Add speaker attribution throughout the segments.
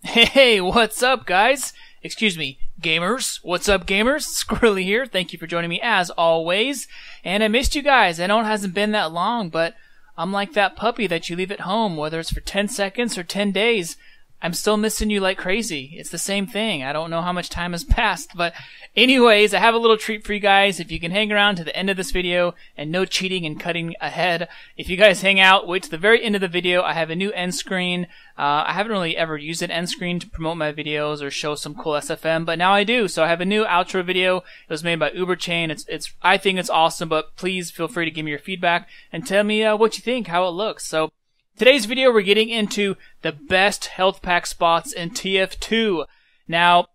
Speaker 1: Hey, what's up, guys? Excuse me, gamers. What's up, gamers? Squirrely here. Thank you for joining me as always. And I missed you guys. I know it hasn't been that long, but I'm like that puppy that you leave at home, whether it's for 10 seconds or 10 days. I'm still missing you like crazy. It's the same thing. I don't know how much time has passed, but anyways, I have a little treat for you guys. If you can hang around to the end of this video, and no cheating and cutting ahead. If you guys hang out, wait to the very end of the video. I have a new end screen. I haven't really ever used an end screen to promote my videos or show some cool SFM, but now I do. So I have a new outro video. It was made by UberChain. I think it's awesome, but please feel free to give me your feedback and tell me what you think, how it looks. So today's video, we're getting into the best health pack spots in TF2. Now,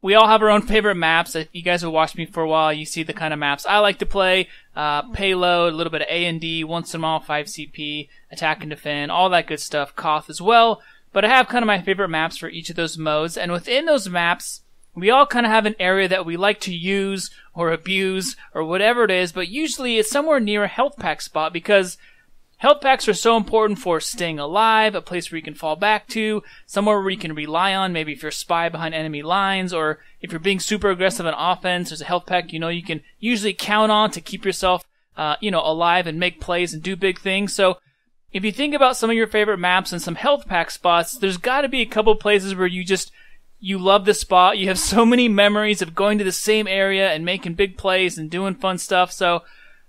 Speaker 1: we all have our own favorite maps. If you guys have watched me for a while, you see the kind of maps I like to play. Payload, a little bit of A&D, once in a while 5 CP, attack and defend, all that good stuff. Koth as well. But I have kind of my favorite maps for each of those modes. And within those maps, we all kind of have an area that we like to use or abuse or whatever it is. But usually it's somewhere near a health pack spot because health packs are so important for staying alive, a place where you can fall back to, somewhere where you can rely on, maybe if you're a spy behind enemy lines, or if you're being super aggressive on offense, there's a health pack you can usually count on to keep yourself alive and make plays and do big things. So if you think about some of your favorite maps and some health pack spots, there's got to be a couple places where you love the spot. You have so many memories of going to the same area and making big plays and doing fun stuff. So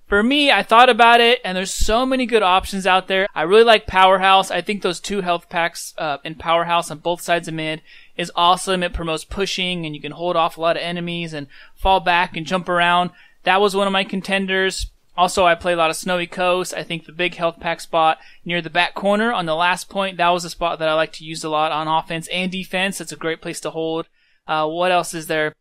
Speaker 1: for me, I thought about it, and there's so many good options out there. I really like Powerhouse. I think those two health packs in Powerhouse on both sides of mid is awesome. It promotes pushing, and you can hold off a lot of enemies and fall back and jump around. That was one of my contenders. Also, I play a lot of Snowy Coast. I think the big health pack spot near the back corner on the last point, that was a spot that I like to use a lot on offense and defense. It's a great place to hold. What else is there?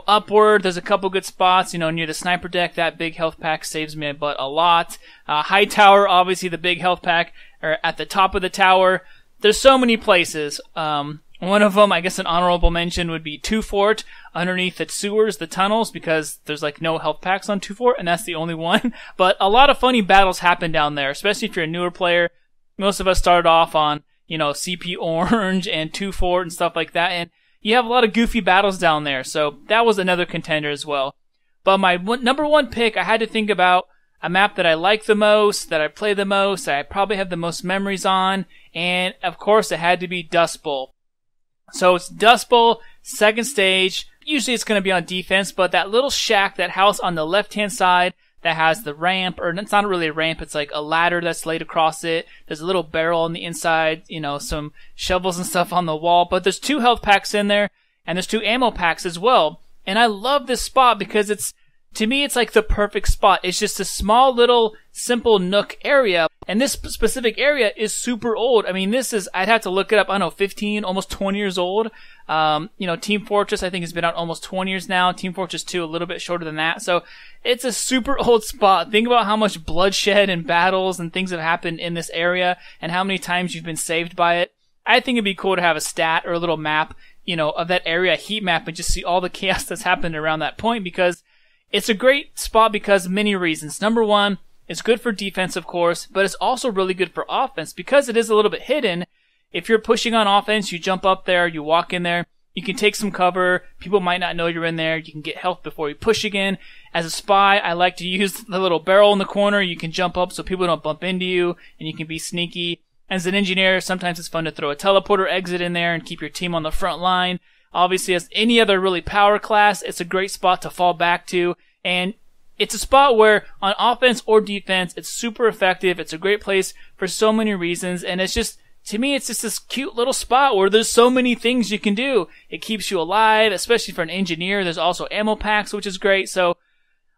Speaker 1: Upward, there's a couple good spots, near the sniper deck. That big health pack saves my butt a lot. High tower, obviously the big health pack, or at the top of the tower. There's so many places. One of them, I guess an honorable mention would be 2 Fort, underneath the sewers, the tunnels, because there's no health packs on 2 Fort, and that's the only one. But a lot of funny battles happen down there, especially if you're a newer player. Most of us started off on, CP Orange and 2 Fort and stuff like that, and you have a lot of goofy battles down there, so that was another contender as well. But my number one pick, I had to think about a map that I like the most, that I play the most, that I probably have the most memories on, and of course it had to be Dust Bowl. So it's Dust Bowl, second stage. Usually it's going to be on defense, but that little shack, that house on the left-hand side that has the ramp, or it's not really a ramp, it's like a ladder that's laid across it. There's a little barrel on the inside, some shovels and stuff on the wall, but there's 2 health packs in there, and there's 2 ammo packs as well. And I love this spot because to me, it's like the perfect spot. It's just a small little simple nook area. And this specific area is super old. I mean, I'd have to look it up, 15, almost 20 years old. Team Fortress, I think, has been out almost 20 years now. Team Fortress 2, a little bit shorter than that. So it's a super old spot. Think about how much bloodshed and battles and things have happened in this area and how many times you've been saved by it. I think it'd be cool to have a stat or a little map, of that area, a heat map, and just see all the chaos that's happened around that point, because it's a great spot because of many reasons. Number one, it's good for defense, of course, but it's also really good for offense because it is a little bit hidden. If you're pushing on offense, you jump up there, you walk in there, you can take some cover. People might not know you're in there. You can get health before you push again. As a spy, I like to use the little barrel in the corner. You can jump up so people don't bump into you, and you can be sneaky. As an engineer, sometimes it's fun to throw a teleporter exit in there and keep your team on the front line. Obviously, as any other really power class, it's a great spot to fall back to. And it's a spot where, on offense or defense, it's super effective. It's a great place for so many reasons. And to me, it's just this cute little spot where there's so many things you can do. It keeps you alive, especially for an engineer. There's also ammo packs, which is great. So,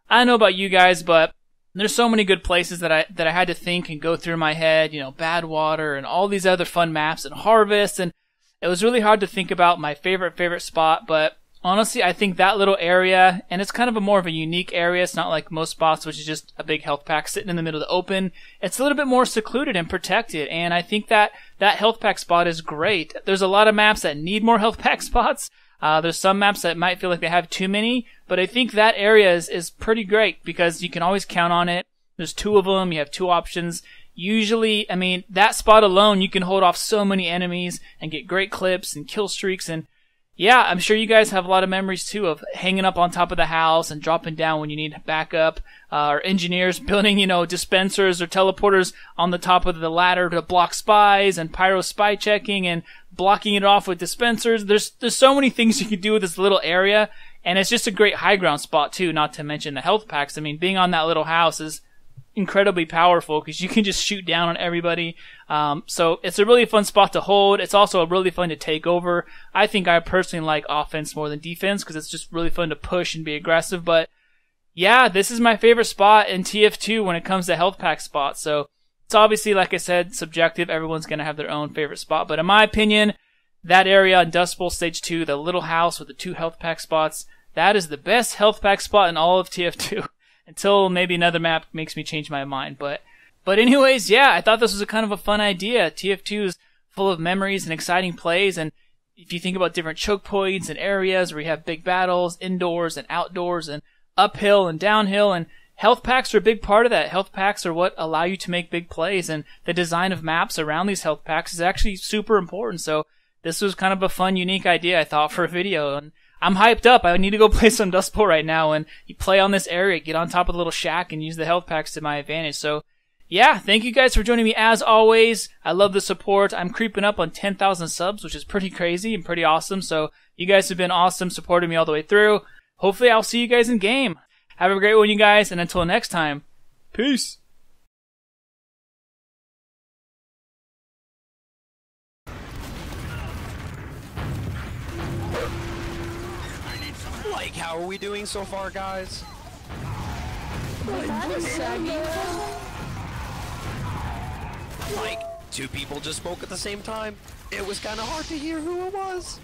Speaker 1: I don't know about you guys, but there's so many good places that I had to think and go through my head. Badwater and all these other fun maps and Harvest. And it was really hard to think about my favorite spot, but honestly, I think that little area, and it's kind of more of a unique area. It's not like most spots, which is just a big health pack sitting in the middle of the open. It's a little bit more secluded and protected, and I think that health pack spot is great. There's a lot of maps that need more health pack spots. There's some maps that might feel like they have too many, but I think that area is pretty great because you can always count on it. There's 2 of them. You have 2 options. usually, I mean, that spot alone, you can hold off so many enemies and get great clips and kill streaks. And yeah, I'm sure you guys have a lot of memories too of hanging up on top of the house and dropping down when you need backup, or engineers building, dispensers or teleporters on the top of the ladder to block spies, and pyro spy checking and blocking it off with dispensers. There's so many things you can do with this little area, and it's just a great high ground spot too, not to mention the health packs. I mean, being on that little house is incredibly powerful because you can just shoot down on everybody. So it's a really fun spot to hold. It's also really fun to take over. I think I personally like offense more than defense because it's just really fun to push and be aggressive. But yeah, this is my favorite spot in TF2 when it comes to health pack spots. So it's obviously, like I said, subjective. Everyone's going to have their own favorite spot. But in my opinion, that area in Dust Bowl Stage 2, the little house with the 2 health pack spots, that is the best health pack spot in all of TF2. Until maybe another map makes me change my mind. But anyways, yeah, I thought this was a kind of a fun idea. TF2 is full of memories and exciting plays. And if you think about different choke points and areas where you have big battles, indoors and outdoors and uphill and downhill, and health packs are a big part of that. Health packs are what allow you to make big plays, and the design of maps around these health packs is actually super important. So this was kind of a fun, unique idea, I thought, for a video. And I'm hyped up. I need to go play some Dust Bowl right now and play on this area, get on top of the little shack, and use the health packs to my advantage. So, yeah, thank you guys for joining me as always. I love the support. I'm creeping up on 10,000 subs, which is pretty crazy and pretty awesome. So, you guys have been awesome supporting me all the way through. Hopefully, I'll see you guys in game. Have a great one, you guys, and until next time, peace.
Speaker 2: Like, how are we doing so far, guys? Like, 2 people just spoke at the same time. It was kind of hard to hear who it was.